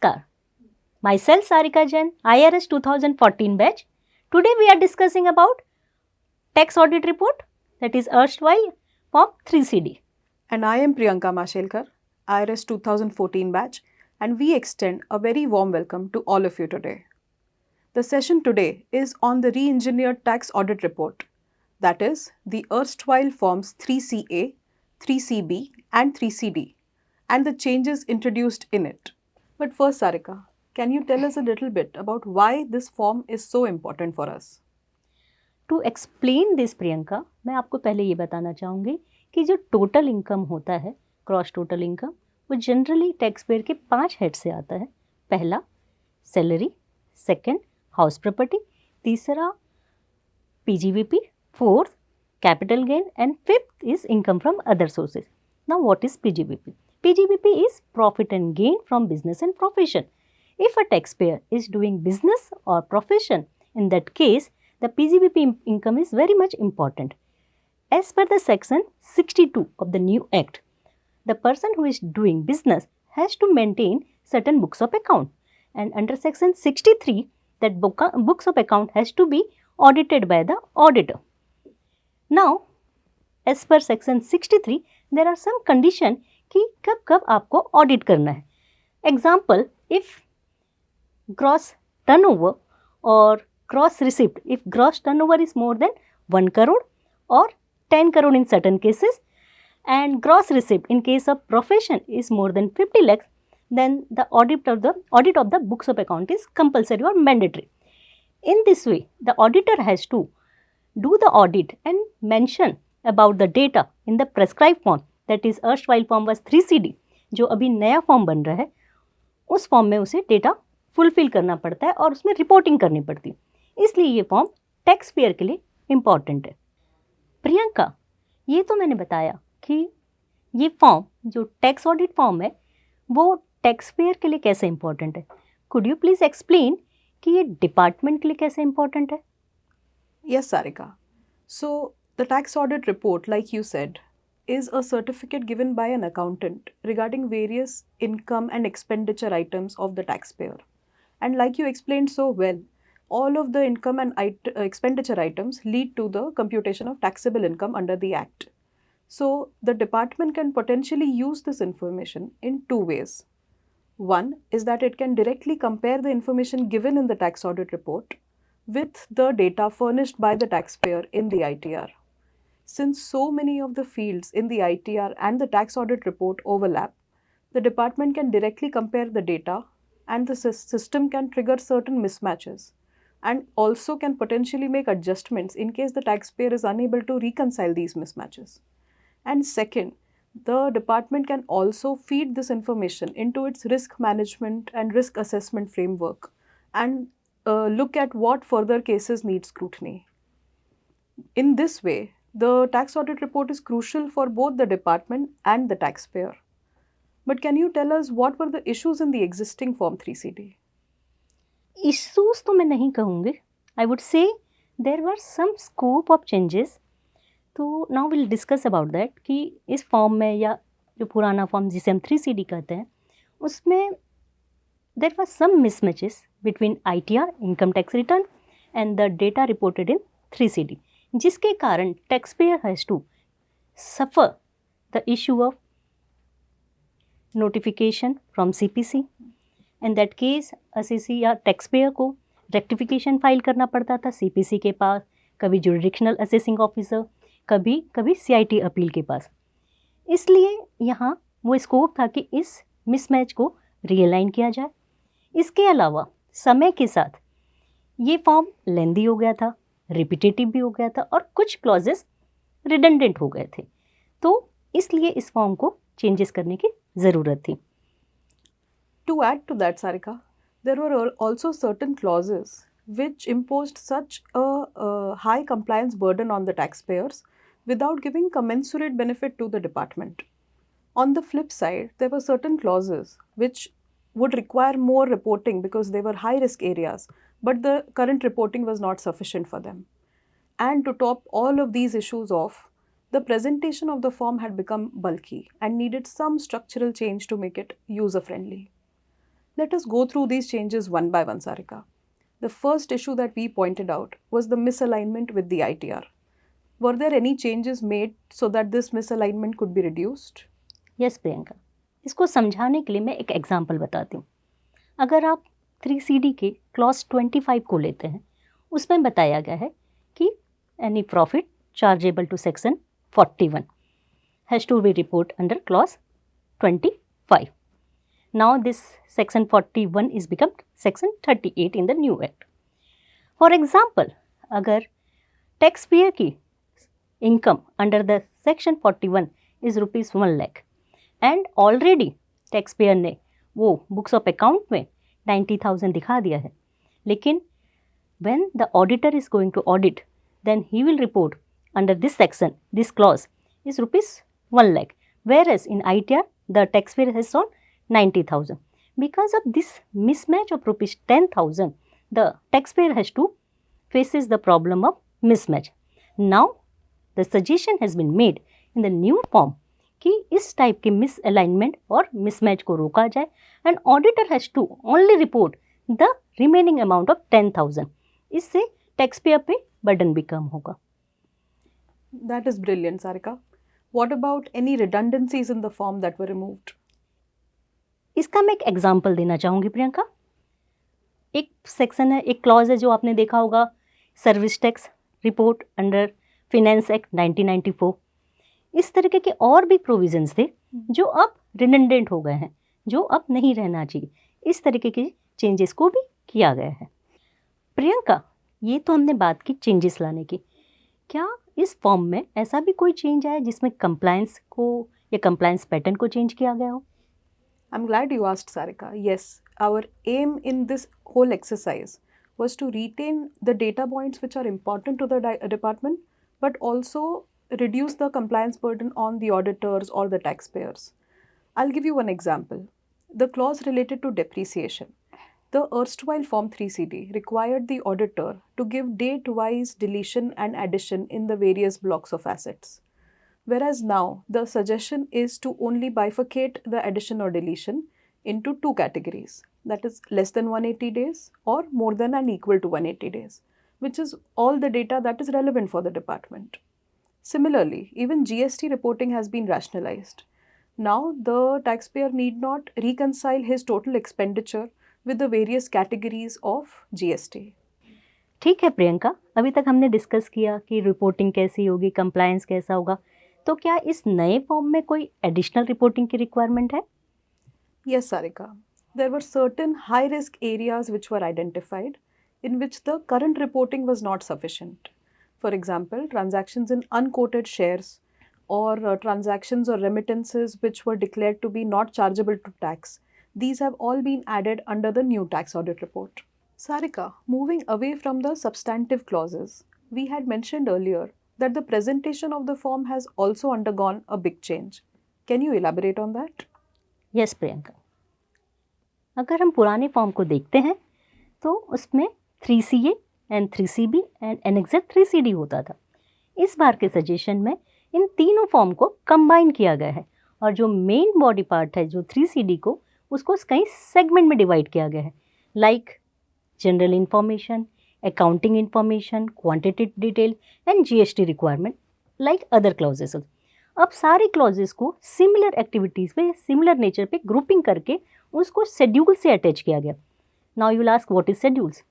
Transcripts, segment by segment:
Namaskar. Myself Sarika Jain, IRS 2014 batch. Today we are discussing about tax audit report, that is erstwhile Form 3CD. And I am Priyanka Mashelkar, IRS 2014 batch, and we extend a very warm welcome to all of you today. The session today is on the re-engineered tax audit report, that is, the erstwhile Forms 3CA, 3CB, and 3CD, and the changes introduced in it. But first, Sarika, can you tell us a little bit about why this form is so important for us? To explain this Priyanka, मैं आपको पहले ये बताना चाहूँगी कि जो total income होता है, क्रॉस टोटल इनकम, वो जनरली टैक्स पेयर के 5 हेड से आता है. पहला सैलरी, सेकंड हाउस प्रॉपर्टी, तीसरा PGBP, fourth capital gain and fifth is income from other sources. Now what is PGBP? PGBP is profit and gain from business and profession. If a taxpayer is doing business or profession, in that case, the PGBP income is very much important. As per the section 62 of the new act, the person who is doing business has to maintain certain books of account, and under section 63, that books of account has to be audited by the auditor. Now, as per section 63, there are some condition कि कब आपको audit करना है. Example, if gross turnover or gross receipt, if gross turnover is more than 1 crore or 10 crore in certain cases, and gross receipt in case of profession is more than 50 lakhs, then the audit of the books of account is compulsory or mandatory. In this way, the auditor has to do the audit and mention about the data in the prescribed form, that is erstwhile form was 3CD. जो अभी नया form बन रहा है, उस form में उसे data fulfil करना पड़ता है और उसमें रिपोर्टिंग करनी पड़ती है. इसलिए ये फॉर्म टैक्स पेयर के लिए इम्पॉर्टेंट है. प्रियंका, ये तो मैंने बताया कि ये फॉर्म जो टैक्स ऑडिट फॉर्म है वो टैक्स पेयर के लिए कैसे इम्पॉर्टेंट है. कुड यू प्लीज एक्सप्लेन कि ये डिपार्टमेंट के लिए कैसे इम्पॉर्टेंट है? Yes, Sarika. So, the tax audit report, like you said, is a certificate given by an accountant regarding various income and expenditure items of the taxpayer. And like you explained so well, all of the income and expenditure items lead to the computation of taxable income under the Act. So, the department can potentially use this information in two ways. One is that it can directly compare the information given in the tax audit report with the data furnished by the taxpayer in the ITR. Since so many of the fields in the ITR and the tax audit report overlap, the department can directly compare the data, and the system can trigger certain mismatches and also can potentially make adjustments in case the taxpayer is unable to reconcile these mismatches. And second, the department can also feed this information into its risk management and risk assessment framework and look at what further cases need scrutiny. In this way, the tax audit report is crucial for both the department and the taxpayer. But can you tell us what were the issues in the existing Form 3CD? Issues तो मैं नहीं कहूँगी. I would say there were some scope of changes. तो now we'll discuss about that कि इस form में या जो पुराना फॉर्म जिसे हम 3CD कहते हैं उसमें there were some mismatches between ITR, income tax return, and the data reported in 3CD, जिसके कारण taxpayer has to suffer the issue of notification from CPC. In that case, assessee या taxpayer को rectification file करना पड़ता था CPC के पास, कभी जुरिडिक्शनल assessing officer, कभी CIT अपील के पास. इसलिए यहाँ वो स्कोप था कि इस मिसमैच को रियलाइन किया जाए. इसके अलावा समय के साथ ये फॉर्म लेंदी हो गया था, रिपीटेटिव भी हो गया था और कुछ क्लॉजेस रिडंडेंट हो गए थे. तो इसलिए इस फॉर्म को चेंजेस करने की ज़रूरत थी. To add to that, Sarika, there were also certain clauses which imposed such a high compliance burden on the taxpayers without giving commensurate benefit to the department. On the flip side, there were certain clauses which would require more reporting because they were high risk areas, but the current reporting was not sufficient for them. And to top all of these issues off, the presentation of the form had become bulky and needed some structural change to make it user friendly. Let us go through these changes one by one, Sarika. The first issue that we pointed out was the misalignment with the ITR. Were there any changes made so that this misalignment could be reduced? Yes Priyanka, इसको समझाने के लिए मैं एक example बताती हूँ. अगर आप 3CD के क्लॉज 25 को लेते हैं, उसमें बताया गया है कि any profit chargeable to section 41 has to be report under clause 25. Now this section 41 is become section 38 in the new act. For example, अगर टैक्स पेयर की income under the section 41 is rupees 1 lakh and already tax payer ने वो books of account में 90,000 दिखा दिया है, लेकिन when the auditor is going to audit, then he will report under this section, this clause is rupees 1 lakh, whereas in ITR the taxpayer has shown 90,000. Because of this mismatch of rupees 10,000, the taxpayer has to faces the problem of mismatch. Now the suggestion has been made in the new form कि इस type के misalignment और mismatch को रोका जाए and auditor has to only report the remaining amount of 10,000. इससे tax payer पे burden भी कम होगा. That is brilliant, Sarika. What about any redundancies in the form that were removed? इसका मैं एक एग्जांपल देना चाहूँगी प्रियंका. एक सेक्शन है, एक क्लॉज है जो आपने देखा होगा, service tax report under finance act 1994. इस तरीके के और भी प्रोविजंस थे जो अब रिडंडेंट हो गए हैं, जो अब नहीं रहना चाहिए. इस तरीके के चेंजेस को भी किया गया है. प्रियंका, ये तो हमने बात की चेंजेस लाने की. क्या इस फॉर्म में ऐसा भी कोई चेंज आया जिसमें कंप्लायंस को या कंप्लायंस पैटर्न को चेंज किया गया हो? I'm glad you asked, Sarika. Yes, our aim in this whole exercise was to retain the data points which are important to the department, but also reduce the compliance burden on the auditors or the taxpayers. I'll give you one example. The clause related to depreciation. The erstwhile Form 3CD required the auditor to give date-wise deletion and addition in the various blocks of assets. Whereas now, the suggestion is to only bifurcate the addition or deletion into two categories, that is less than 180 days or more than and equal to 180 days, which is all the data that is relevant for the department. Similarly, even GST reporting has been rationalized. Now, the taxpayer need not reconcile his total expenditure with the various categories of GST. ठीक है प्रियंका, अभी तक हमने discuss किया कि reporting कैसी होगी, compliance कैसा होगा. तो क्या इस नए फॉर्म में कोई एडिशनल रिपोर्टिंग की रिक्वायरमेंट है? Yes, Sarika. There were certain high-risk areas which were identified in which the current reporting was not sufficient. For example, transactions in unquoted shares or transactions or remittances which were declared to be not chargeable to tax. These have all been added under the new tax audit report. Sarika, moving away from the substantive clauses, we had mentioned earlier that the presentation of the form has also undergone a big change. Can you elaborate on that? Yes Priyanka, अगर हम पुराने form को देखते हैं तो उसमें 3CA and 3CB and annexure 3CD होता था. इस बार के सजेशन में इन तीनों फॉर्म को कंबाइन किया गया है और जो मेन बॉडी पार्ट है जो 3CD को, उसको कई सेगमेंट में डिवाइड किया गया है, like general information, accounting information, quantitative detail and GST requirement like other clauses. अब सारी क्लॉजेस को सिमिलर एक्टिविटीज़ पे, सिमिलर नेचर पे ग्रुपिंग करके उसको शेड्यूल से अटैच किया गया. Now you will ask what is schedules.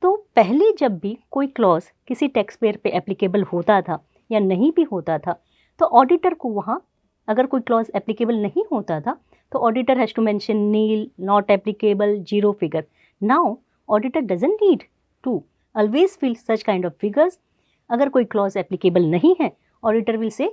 तो पहले जब भी कोई क्लॉज किसी टैक्स पेयर पे एप्लीकेबल होता था या नहीं भी होता था, तो ऑडिटर को वहाँ अगर कोई क्लॉज एप्लीकेबल नहीं होता था तो auditor has to mention nil, not applicable, zero figure. Now auditor doesn't need to always fill such kind of figures. अगर कोई clause applicable नहीं है, auditor will say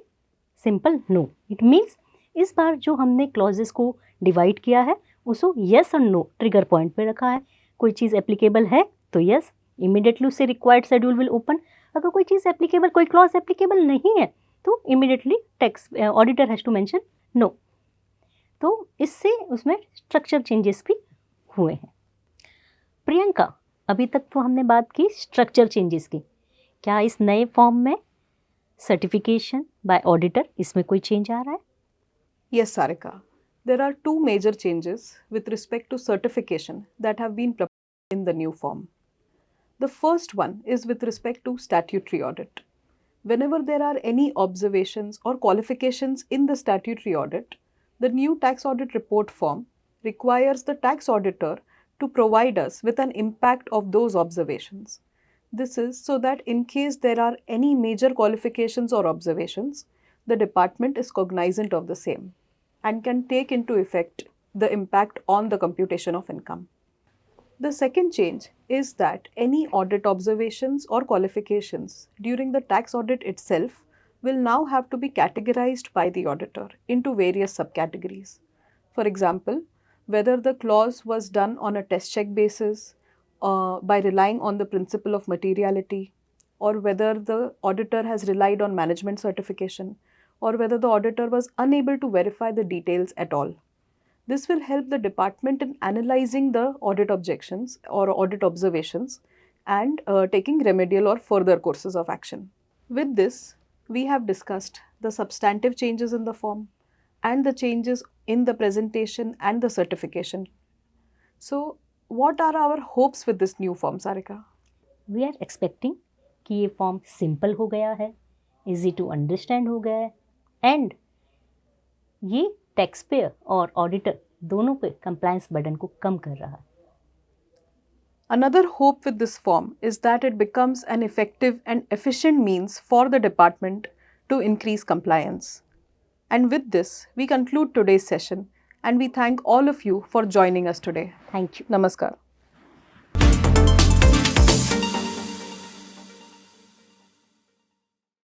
simple no. It means इस बार जो हमने clauses को divide किया है उसको yes और no trigger point पे रखा है. कोई चीज़ applicable है तो yes, immediately उससे required schedule will open. अगर कोई चीज़ applicable, कोई clause applicable नहीं है तो immediately tax auditor has to mention no. तो इससे उसमें structure changes भी हुए हैं. प्रियंका, अभी तक तो हमने बात की स्ट्रक्चर चेंजेस की. क्या इस नए फॉर्म में सर्टिफिकेशन बाय ऑडिटर, इसमें कोई चेंज आ रहा है? Yes, Sarika. There are two major changes with respect to certification that have been proposed in the new form. The first one is with respect to statutory audit. Whenever there are any observations or qualifications in the statutory audit, the new tax audit report form requires the tax auditor to provide us with an impact of those observations. This is so that in case there are any major qualifications or observations, the department is cognizant of the same and can take into effect the impact on the computation of income. The second change is that any audit observations or qualifications during the tax audit itself will now have to be categorized by the auditor into various subcategories. For example, whether the clause was done on a test check basis, by relying on the principle of materiality, or whether the auditor has relied on management certification, or whether the auditor was unable to verify the details at all. This will help the department in analyzing the audit objections or audit observations and taking remedial or further courses of action. With this, we have discussed the substantive changes in the form and the changes in the presentation and the certification. So, what are our hopes with this new form, Sarika? We are expecting कि ये form simple हो गया है, easy to understand हो गया है and ये tax payer और ऑडिटर दोनों पे कंप्लायंस बर्डन को कम कर रहा है. Another hope with this form is that it becomes an effective and efficient means for the department to increase compliance. And with this, we conclude today's session and we thank all of you for joining us today. Thank you. Namaskar.